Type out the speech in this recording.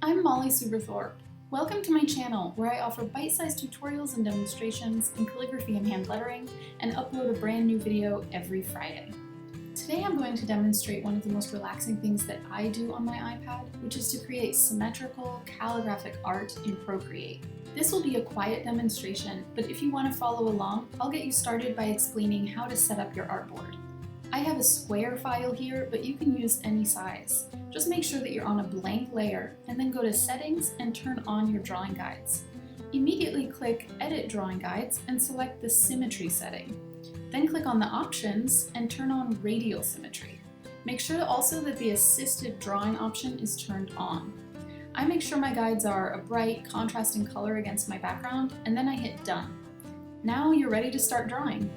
I'm Molly Suberthorpe. Welcome to my channel, where I offer bite-sized tutorials and demonstrations in calligraphy and hand lettering, and upload a brand new video every Friday. Today I'm going to demonstrate one of the most relaxing things that I do on my iPad, which is to create symmetrical calligraphic art in Procreate. This will be a quiet demonstration, but if you want to follow along, I'll get you started by explaining how to set up your artboard. I have a square file here, but you can use any size. Just make sure that you're on a blank layer, and then go to Settings and turn on your drawing guides. Immediately click Edit Drawing Guides and select the Symmetry setting. Then click on the options and turn on Radial Symmetry. Make sure also that the Assisted Drawing option is turned on. I make sure my guides are a bright, contrasting color against my background, and then I hit Done. Now you're ready to start drawing.